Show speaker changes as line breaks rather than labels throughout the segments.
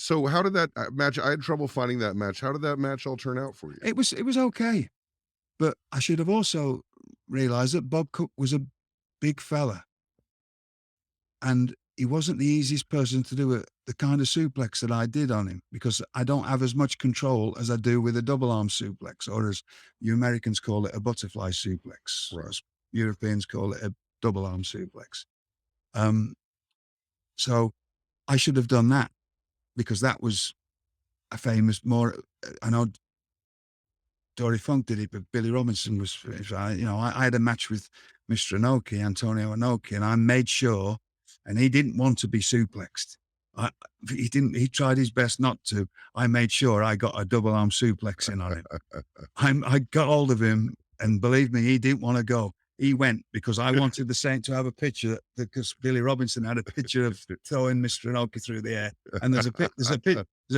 So how did that match? I had trouble finding that match. How did that match all turn out for you?
It was okay, but I should have also realized that Bob Cook was a big fella, and he wasn't the easiest person to do the kind of suplex that I did on him, because I don't have as much control as I do with a double arm suplex, or as you Americans call it, a butterfly suplex.
Right.
Us Europeans call it a double arm suplex. Um, so I should have done that, because that was a famous more. I know Dory Funk did it, but Billy Robinson was. I had a match with Mr. Inoki, Antonio Inoki, and I made sure, and he didn't want to be suplexed. I, he didn't. He tried his best not to. I made sure I got a double arm suplex in on him. I got hold of him, and believe me, he didn't want to go. He went because I wanted the Saint to have a picture, because Billy Robinson had a picture of throwing Mr. Inoki through the air, and there's a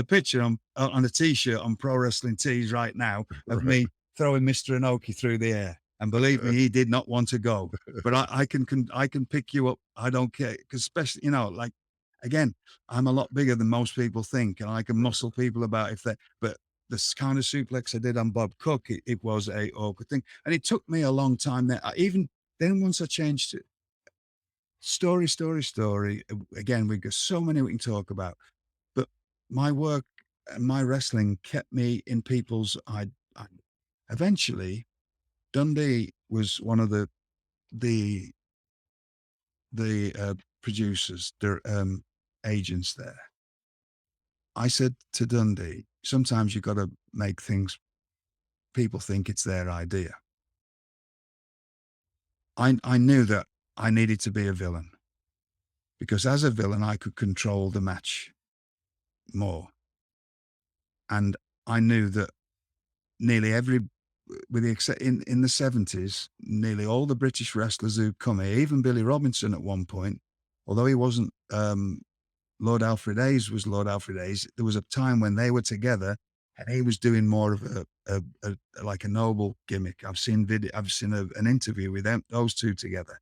picture on a T-shirt on Pro Wrestling Tees right now of
Right.
me throwing Mr. Inoki through the air. And believe me, he did not want to go. But I can pick you up. I don't care, because especially, like, again, I'm a lot bigger than most people think, and I can muscle people about if they. But this kind of suplex I did on Bob Cook, it was a awkward thing, and it took me a long time. There, even then, once I changed it, story. Again, we've got so many we can talk about, but my work and my wrestling kept me in people's. I eventually Dundee was one of the producers, their agents there. I said to Dundee, sometimes you've got to make things people think it's their idea. I knew that I needed to be a villain, because as a villain, I could control the match more. And I knew that nearly every, with the except in the 70s, nearly all the British wrestlers who come here, even Billy Robinson at one point, although he wasn't, Lord Alfred Hayes was Lord Alfred Hayes, there was a time when they were together and he was doing more of like a noble gimmick. I've seen an interview with those two together.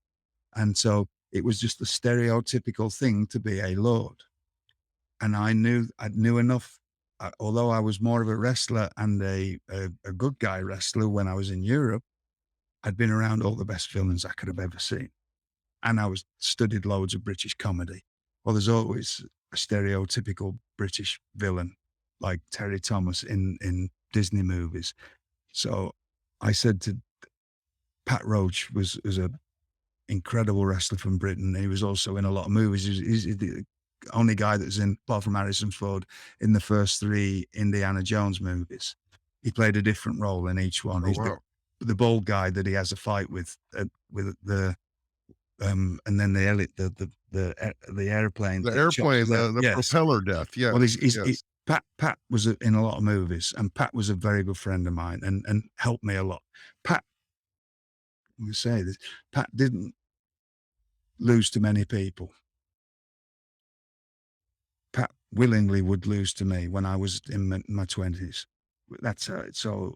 And so it was just the stereotypical thing to be a lord. And I knew enough, although I was more of a wrestler and a good guy wrestler when I was in Europe, I'd been around all the best villains I could have ever seen. And I was studied loads of British comedy. Well, there's always a stereotypical British villain like Terry Thomas in Disney movies. So I said to Pat Roach was a incredible wrestler from Britain. He was also in a lot of movies. He's the only guy that's in, apart from Harrison Ford, in the first three Indiana Jones movies. He played a different role in each one.
Oh
He's
wow.
the bald guy that he has a fight with the and then the airplane
The
that chops
airplane,
his head.
the
Yes.
propeller death.
Well,
Yes. Yes.
Pat was in a lot of movies, and Pat was a very good friend of mine, and helped me a lot. Pat, we say this, Pat didn't lose to many people. Pat willingly would lose to me when I was in my 20s. That's so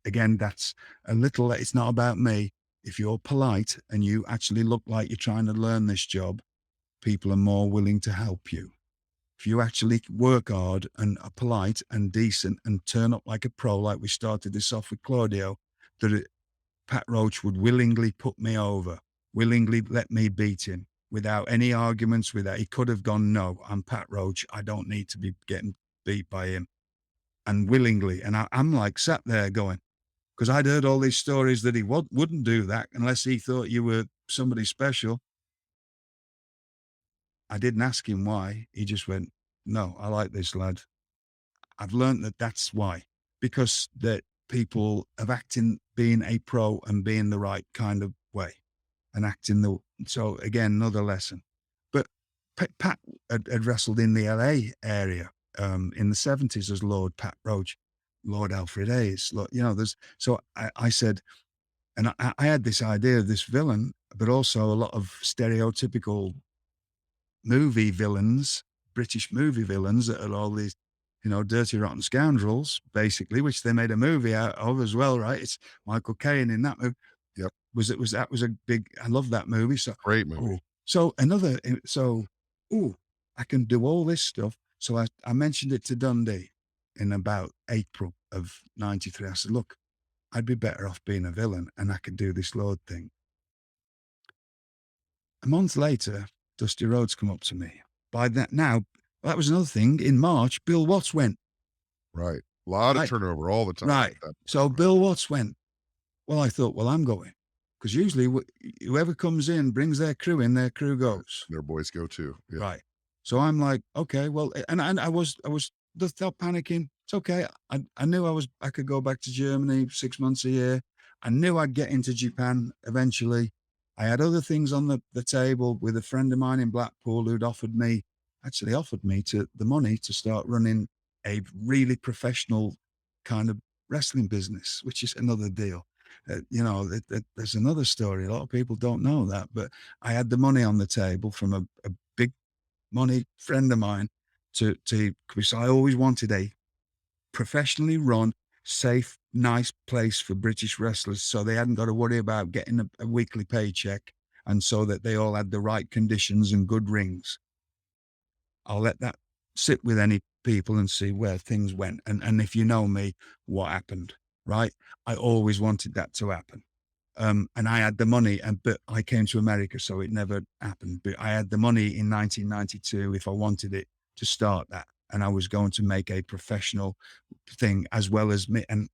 again, that's a little, it's not about me. If you're polite and you actually look like you're trying to learn this job, people are more willing to help you. If you actually work hard and are polite and decent and turn up like a pro, like we started this off with Claudio, Pat Roach would willingly put me over, willingly let me beat him without any arguments. He could have gone, no, I'm Pat Roach. I don't need to be getting beat by him. And willingly. And I'm like sat there going, because I'd heard all these stories that he wouldn't do that unless he thought you were somebody special. I didn't ask him why. He just went, no, I like this lad. I've learned that that's why, because that people have acting, being a pro and being the right kind of way and acting so again, another lesson. But Pat had wrestled in the LA area, in the 70s as Lord Pat Roach, Lord Alfred Hayes, so I said, and I had this idea of this villain, but also a lot of stereotypical movie villains, British movie villains that are all these, dirty, rotten scoundrels, basically, which they made a movie out of as well, right? It's Michael Caine in that movie.
Yep.
That was a big, I love that movie. So,
Great movie.
oh, so another, so, oh, I can do all this stuff. So I mentioned it to Dundee in about April of 93. I said, look, I'd be better off being a villain and I could do this Lord thing. A month later, Dusty Rhodes come up to me. By that now, that was another thing. In March, Bill Watts went.
Right. A lot of
Right.
turnover all the time
Right.
at that point,
So
right?
Bill Watts went. Well, I thought, well, I'm going. Because usually whoever comes in brings their crew in, their crew
Right.
goes.
Their boys go too. Yeah.
Right. So I'm like, okay, well, and I was just not panicking. It's okay. I knew I could go back to Germany 6 months a year. I knew I'd get into Japan eventually. I had other things on the table with a friend of mine in Blackpool who'd actually offered me to the money to start running a really professional kind of wrestling business, which is another deal. There's another story. A lot of people don't know that, but I had the money on the table from a big money friend of mine because I always wanted a professionally run, safe, nice place for British wrestlers so they hadn't got to worry about getting a weekly paycheck and so that they all had the right conditions and good rings. I'll let that sit with any people and see where things went. And if you know me, what happened, right? I always wanted that to happen. And I had the money, but I came to America, so it never happened. But I had the money in 1992 if I wanted it to start that, and I was going to make a professional thing as well as me. And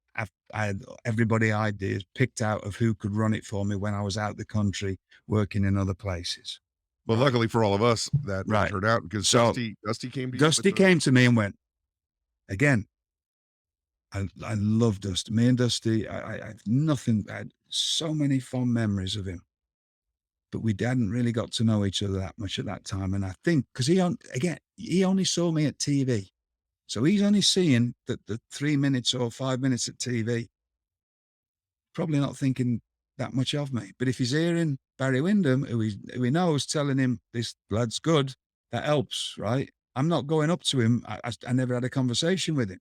I had everybody ideas picked out of who could run it for me when I was out the country working in other places.
But
Right,
luckily for all of us, that didn't
right.
turn out because
So
Dusty came to you with
Dusty
the
came to me and went again. I love Dusty. Me and Dusty, I have nothing. I had so many fond memories of him, but we hadn't really got to know each other that much at that time. And I think because he only saw me at TV, so he's only seeing the 3 minutes or 5 minutes at TV. Probably not thinking that much of me. But if he's hearing Barry Windham, who he knows, telling him this lad's good, that helps, right? I'm not going up to him. I never had a conversation with him.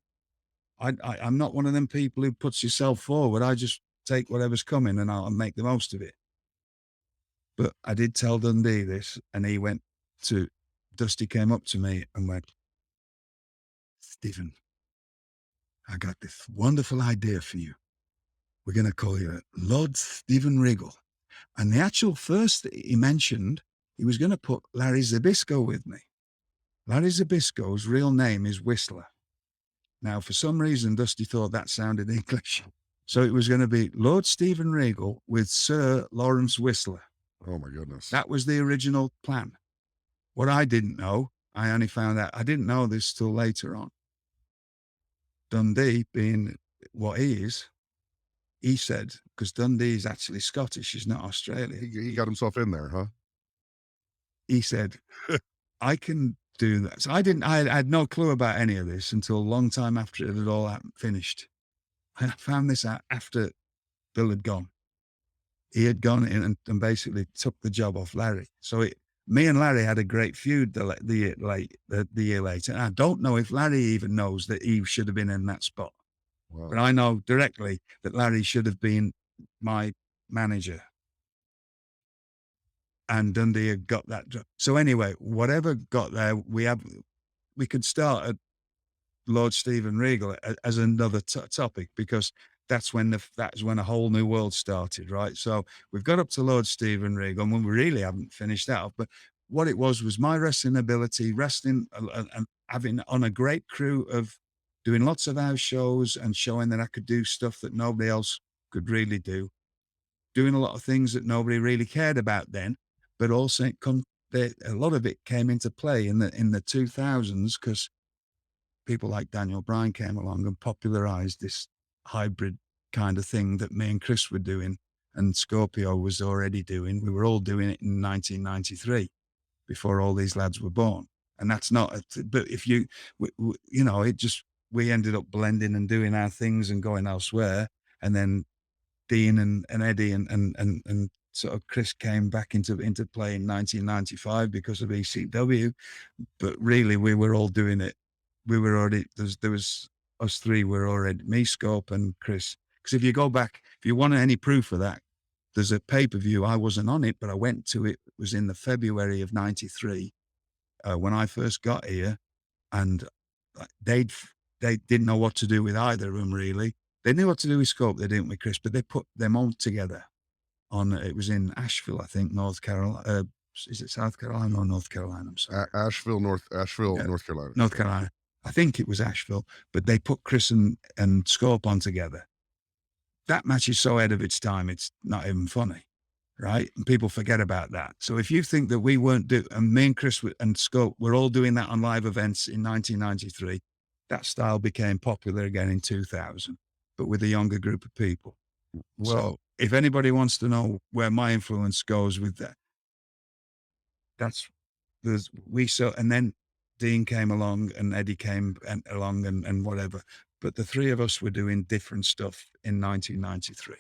I'm not one of them people who puts yourself forward. I just take whatever's coming and I'll make the most of it. But I did tell Dundee this, and he went to Dusty came up to me and went, Stephen, I got this wonderful idea for you. We're going to call you Lord Stephen Regal. And the actual first that he mentioned, he was going to put Larry Zabisco with me. Larry Zabisco's real name is Whistler. Now, for some reason, Dusty thought that sounded English. So it was going to be Lord Stephen Regal with Sir Lawrence Whistler.
oh my goodness.
That was the original plan. What I didn't know, I only found out, I didn't know this till later on. Dundee, being what he is, he said, because Dundee is actually Scottish, he's not Australian.
He got himself in there, huh?
He said, I can do that. So I had no clue about any of this until a long time after it had all finished. I found this out after Bill had gone. He had gone in and basically took the job off Larry. So me and Larry had a great feud the year later. And I don't know if Larry even knows that he should have been in that spot.
Wow.
But I know directly that Larry should have been my manager. And Dundee had got that job. So anyway, whatever got there, we could start at Lord Stephen Regal as another topic because that's when a whole new world started, right? So we've got up to Lord Stephen Regal, and we really haven't finished that off. But what it was my wrestling ability, wrestling and having on a great crew of doing lots of house shows and showing that I could do stuff that nobody else could really do, doing a lot of things that nobody really cared about then, but also a lot of it came into play in the 2000s because people like Daniel Bryan came along and popularized this hybrid kind of thing that me and Chris were doing and Scorpio was already doing. We were all doing it in 1993 before all these lads were born. And that's not, but if we ended up blending and doing our things and going elsewhere. And then Dean and Eddie and sort of Chris came back into play in 1995 because of ECW. But really, we were all doing it. We were already, there was us three were already, me, Scope and Chris. Because if you go back, if you want any proof of that, there's a pay-per-view. I wasn't on it, but I went to it. It was in the February of 93 when I first got here. and they didn't know what to do with either of them really. They knew what to do with Scope, they didn't with Chris, but they put them all together on. It was in Asheville, I think, North Carolina. Is it South Carolina or North Carolina? I'm sorry.
Asheville,
Yeah,
North Carolina.
North Carolina. I think it was Asheville, but they put Chris and Scope on together. That match is so ahead of its time, it's not even funny, right? And people forget about that. So if you think that we weren't and me and Chris and Scope were all doing that on live events in 1993, that style became popular again in 2000, but with a younger group of people.
Well,
So if anybody wants to know where my influence goes with that, that's and then Dean came along and Eddie along and whatever. But the three of us were doing different stuff in 1993.